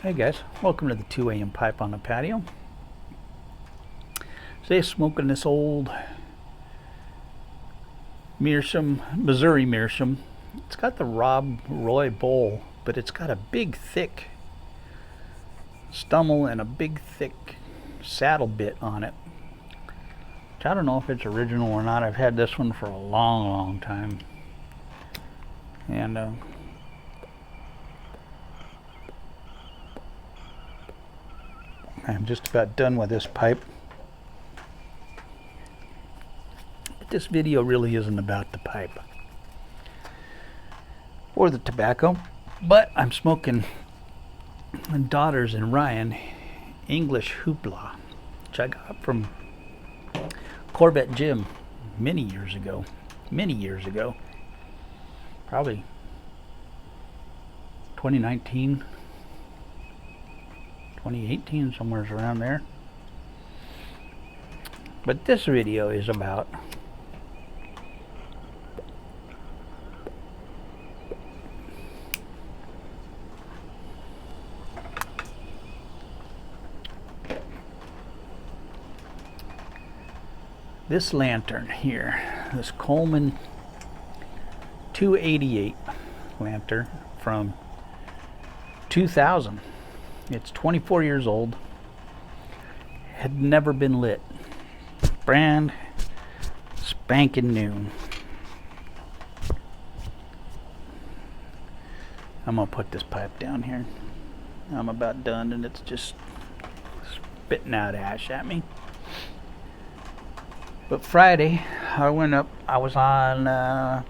Hey guys, welcome to the 2 a.m. pipe on the patio. Today smoking this old Meerschaum, Missouri Meerschaum. It's got the Rob Roy bowl, but it's got a big thick stummel and a big thick saddle bit on it. Which I don't know if it's original or not. I've had this one for a long time. And I'm just about done with this pipe. But this video really isn't about the pipe or the tobacco, but I'm smoking Daughters and Ryan English Hoopla, which I got from Corvette Jim many years ago, probably 2019, 2018, somewhere around there. But this video is about this lantern here, this Coleman 288 lantern from 2000. It's 24 years old, had never been lit, brand spanking new. I'm gonna put this pipe down here. I'm about done and it's just spitting out ash at me. But Friday, I was on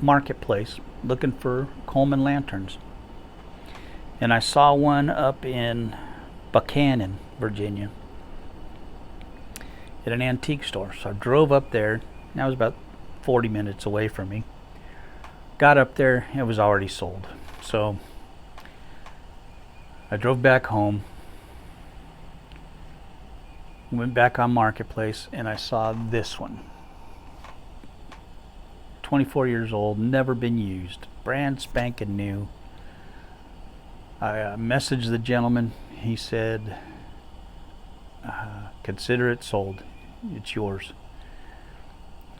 Marketplace looking for Coleman lanterns. And I saw one up in Buchanan, Virginia, at an antique store. So I drove up there, and that was about 40 minutes away from me. Got up there, it was already sold. So I drove back home, went back on Marketplace, and I saw this one. 24 years old, never been used, brand spanking new. I messaged the gentleman. He said, consider it sold. It's yours.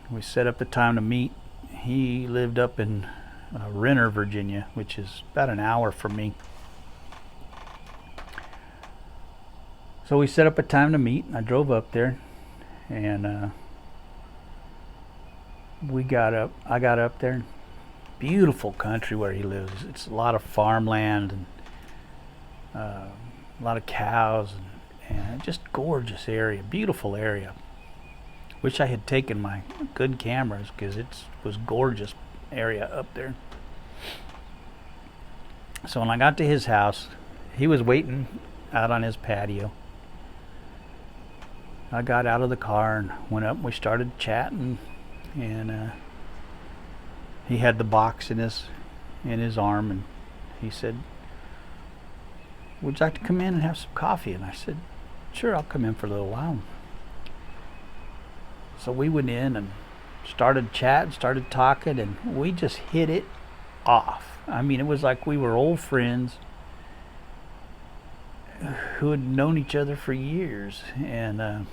We set up the time to meet. He lived up in Renner, Virginia, which is about an hour from me. So we set up a time to meet. I drove up there, and I got up there. Beautiful country where he lives. It's a lot of farmland and a lot of cows and just gorgeous area, beautiful area. Wish I had taken my good cameras because it was gorgeous area up there. So when I got to his house, he was waiting out on his patio. I got out of the car and went up and we started chatting, and he had the box in his arm, and he said, would you like to come in and have some coffee? And I said, sure, I'll come in for a little while. So we went in and started chatting, started talking, and we just hit it off. I mean, it was like we were old friends who had known each other for years, and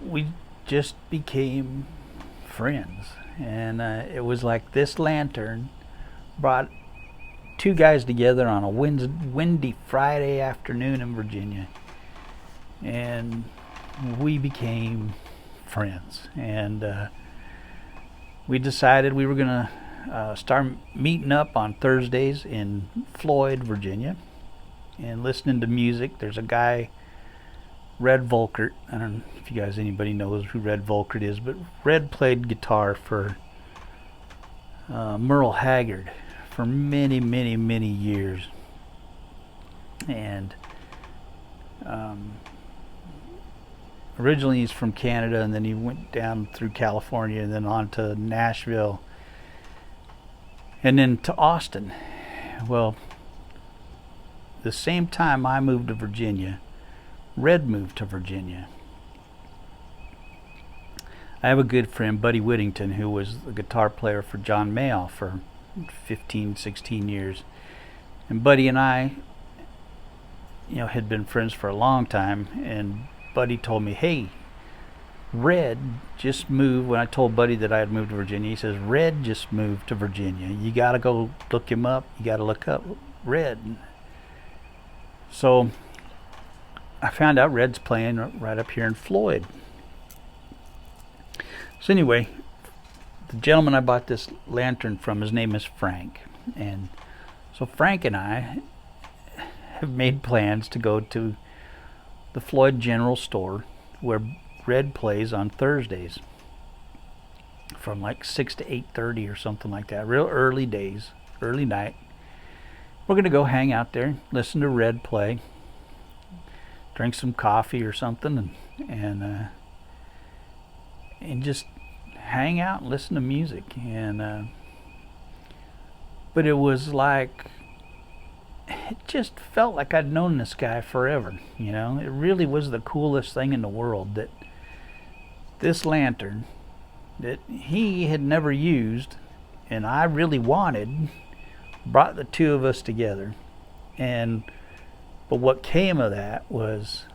we just became friends. And it was like this lantern brought two guys together on a windy Friday afternoon in Virginia, and we became friends. And we decided we were gonna start meeting up on Thursdays in Floyd, Virginia, and listening to music. There's a guy Red Volkert. I don't know if you guys, anybody knows who Red Volkert is, but Red played guitar for Merle Haggard for many, many, many years. And originally he's from Canada, and then he went down through California and then on to Nashville and then to Austin. Well, the same time I moved to Virginia, Red moved to Virginia. I have a good friend, Buddy Whittington, who was the guitar player for John Mayall for 15, 16 years. And Buddy and I, had been friends for a long time, and Buddy told me, hey, Red just moved. When I told Buddy that I had moved to Virginia, he says, Red just moved to Virginia. You got to go look him up. You got to look up Red. So I found out Red's playing right up here in Floyd. So anyway, the gentleman I bought this lantern from, his name is Frank. And so Frank and I have made plans to go to the Floyd General Store where Red plays on Thursdays from like 6 to 8:30 or something like that. Real early days, early night. We're going to go hang out there, listen to Red play, drink some coffee or something, and just hang out and listen to music. And but it was like, it just felt like I'd known this guy forever. It really was the coolest thing in the world that this lantern that he had never used and I really wanted brought the two of us together. But what came of that was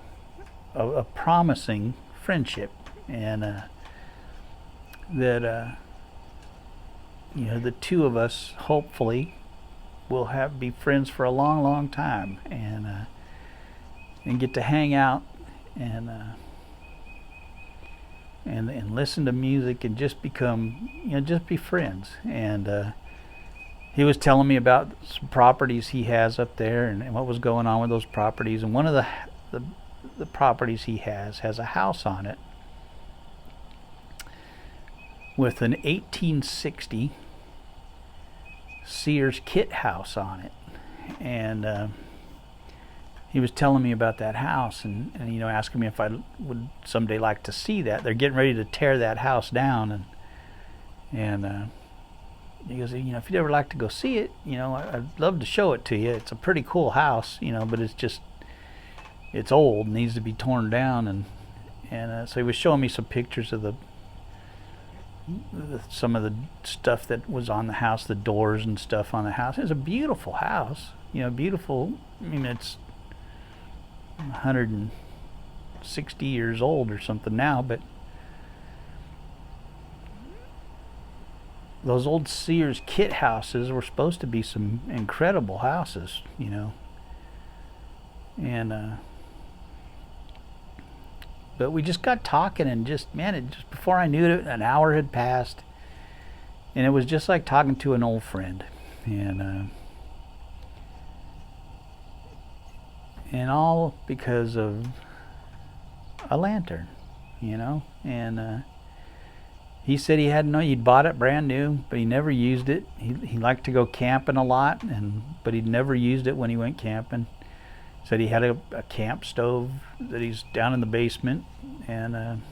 a promising friendship, and that the two of us hopefully will be friends for a long, long time, and get to hang out and listen to music and just become, just be friends. And he was telling me about some properties he has up there and what was going on with those properties. And one of the properties he has a house on it with an 1860 Sears kit house on it. And he was telling me about that house and asking me if I would someday like to see that. They're getting ready to tear that house down, and he goes, if you'd ever like to go see it, I'd love to show it to you. It's a pretty cool house, but it's old, needs to be torn down. And so he was showing me some pictures of some of the stuff that was on the house, the doors and stuff on the house. It's a beautiful house, beautiful. I mean, it's 160 years old or something now, but those old Sears kit houses were supposed to be some incredible houses, and but we just got talking, and just before I knew it, an hour had passed, and it was just like talking to an old friend. And all because of a lantern, and he said he'd bought it brand new, but he never used it. He liked to go camping a lot, but he'd never used it when he went camping. Said he had a camp stove that he's down in the basement, and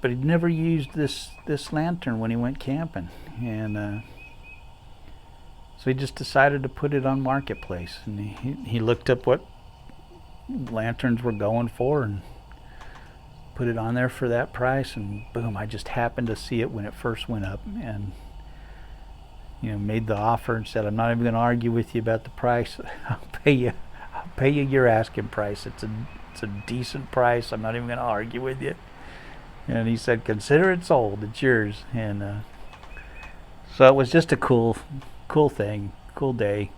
but he'd never used this lantern when he went camping, and so he just decided to put it on Marketplace, and he looked up what lanterns were going for and put it on there for that price, and boom, I just happened to see it when it first went up, and made the offer and said, I'm not even going to argue with you about the price. I'll pay you your asking price. It's a decent price. I'm not even going to argue with you. And he said, consider it sold. It's yours. And so it was just a cool thing, cool day.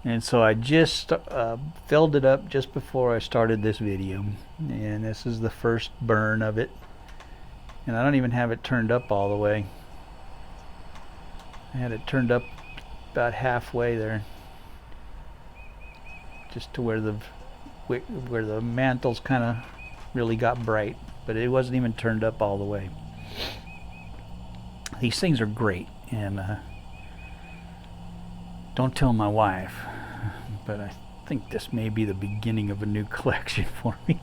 And so I just filled it up just before I started this video, and this is the first burn of it, and I don't even have it turned up all the way. I had it turned up about halfway there, just to where the mantles kind of really got bright, but it wasn't even turned up all the way. These things are great, and don't tell my wife, but I think this may be the beginning of a new collection for me.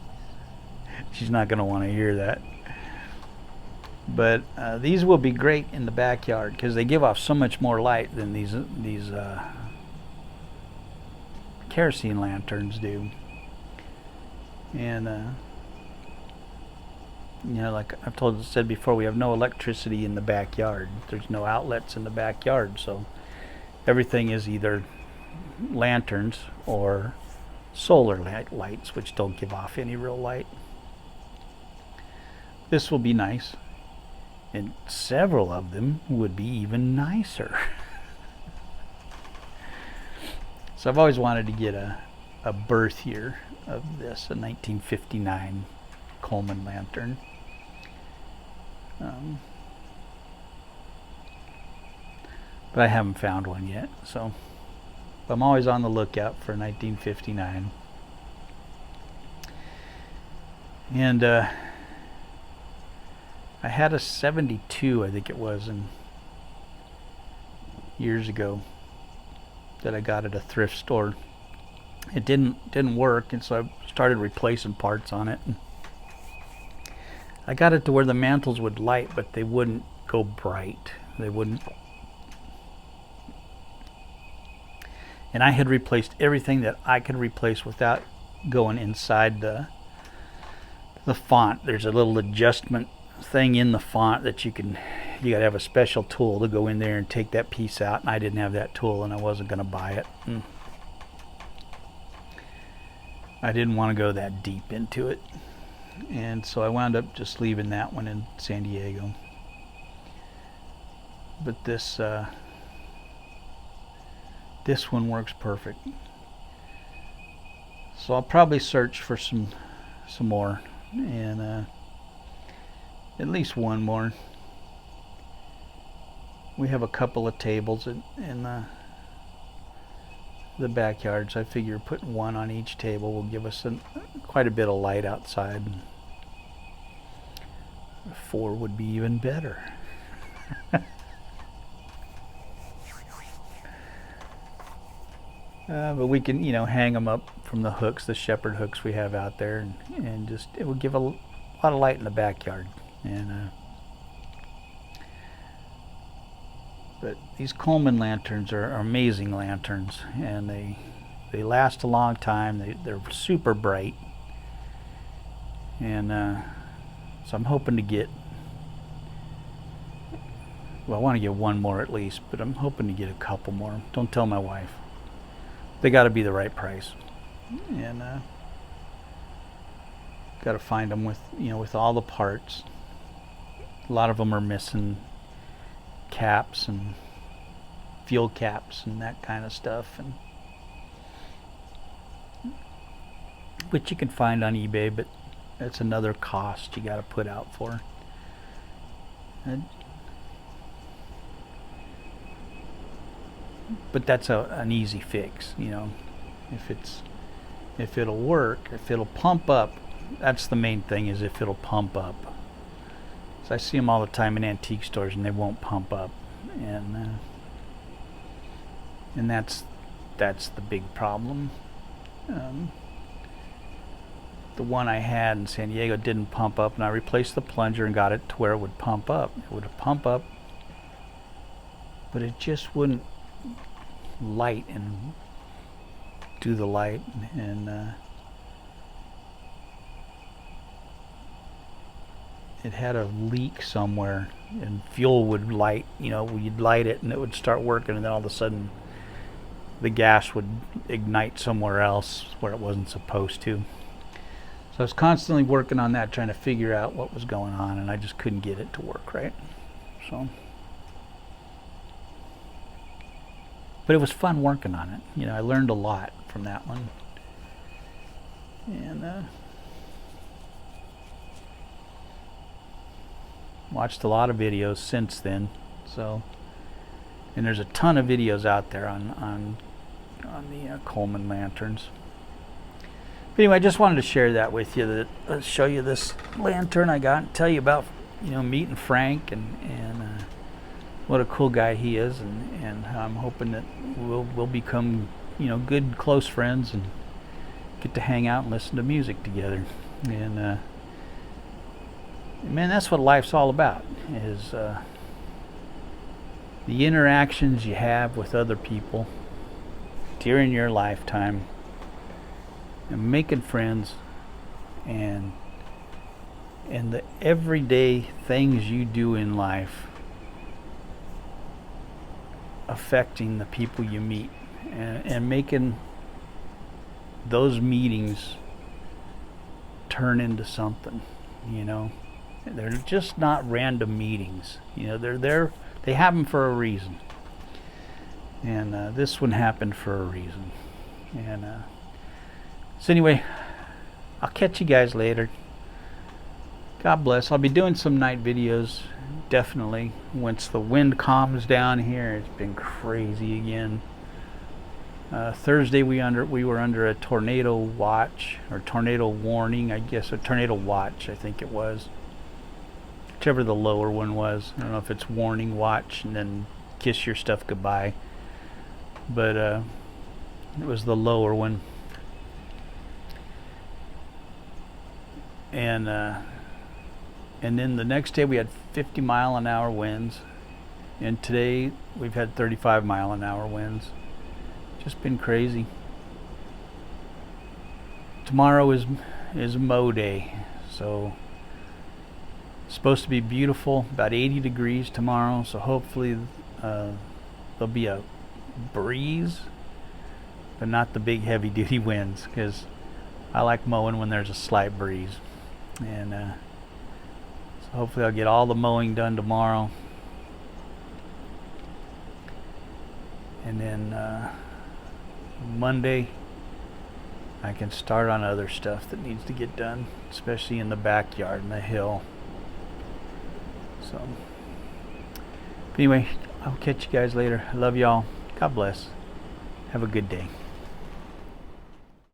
She's not going to want to hear that. But these will be great in the backyard because they give off so much more light than these kerosene lanterns do. And you know, like I've said before, we have no electricity in the backyard. There's no outlets in the backyard, so everything is either lanterns or solar lights, which don't give off any real light. This will be nice, and several of them would be even nicer. So I've always wanted to get a birth year of this, a 1959 Coleman lantern. But I haven't found one yet, so I'm always on the lookout for 1959. And I had a 72, I think it was, years ago, that I got at a thrift store. It didn't work, and so I started replacing parts on it. I got it to where the mantles would light, but they wouldn't go bright. They wouldn't. And I had replaced everything that I could replace without going inside the font. There's a little adjustment thing in the font that you gotta have a special tool to go in there and take that piece out, and I didn't have that tool, and I wasn't gonna buy it. I didn't want to go that deep into it, and so I wound up just leaving that one in San Diego. But this one works perfect, so I'll probably search for some more, and at least one more. We have a couple of tables in the backyard, so I figure putting one on each table will give us quite a bit of light outside. 4 would be even better. But we can, hang them up from the hooks, the shepherd hooks we have out there, and just it would give a lot of light in the backyard. And but these Coleman lanterns are amazing lanterns, and they last a long time. They're super bright, and so I'm hoping to get. Well, I want to get one more at least, but I'm hoping to get a couple more. Don't tell my wife. They got to be the right price, and got to find them with all the parts. A lot of them are missing caps and fuel caps and that kind of stuff, and which you can find on eBay, but that's another cost you got to put out for. But that's an easy fix, if it'll work, if it'll pump up. That's the main thing, is if it'll pump up. So I see them all the time in antique stores, and they won't pump up, and that's the big problem. The one I had in San Diego didn't pump up, and I replaced the plunger and got it to where it would pump up. It would pump up, but it just wouldn't light and do the light, and it had a leak somewhere, and fuel would light. You'd light it and it would start working, and then all of a sudden the gas would ignite somewhere else where it wasn't supposed to. So I was constantly working on that, trying to figure out what was going on, and I just couldn't get it to work right. So, but it was fun working on it. I learned a lot from that one, and watched a lot of videos since then. So And there's a ton of videos out there on the Coleman lanterns. But anyway, I just wanted to share that with you. Show you this lantern I got, and tell you about meeting Frank and what a cool guy he is, and how I'm hoping that we'll become good close friends and get to hang out and listen to music together. And man, that's what life's all about, is the interactions you have with other people during your lifetime, and making friends, and the everyday things you do in life affecting the people you meet, and making those meetings turn into something. They're just not random meetings. They're there. They happen for a reason, and this one happened for a reason. And so anyway, I'll catch you guys later. God bless. I'll be doing some night videos, definitely, once the wind calms down here. It's been crazy again. Thursday we were under a tornado watch, or tornado warning, I guess, a tornado watch, I think it was. Whichever the lower one was. I don't know if it's warning, watch, and then kiss your stuff goodbye. But it was the lower one. And then the next day we had 50-mile-an-hour winds, and today we've had 35-mile-an-hour winds. Just been crazy. Tomorrow is mow day, so it's supposed to be beautiful, about 80 degrees tomorrow. So hopefully there'll be a breeze, but not the big heavy-duty winds, because I like mowing when there's a slight breeze. And so hopefully I'll get all the mowing done tomorrow, and then Monday I can start on other stuff that needs to get done, especially in the backyard and the hill. So anyway, I'll catch you guys later. I love y'all. God bless. Have a good day.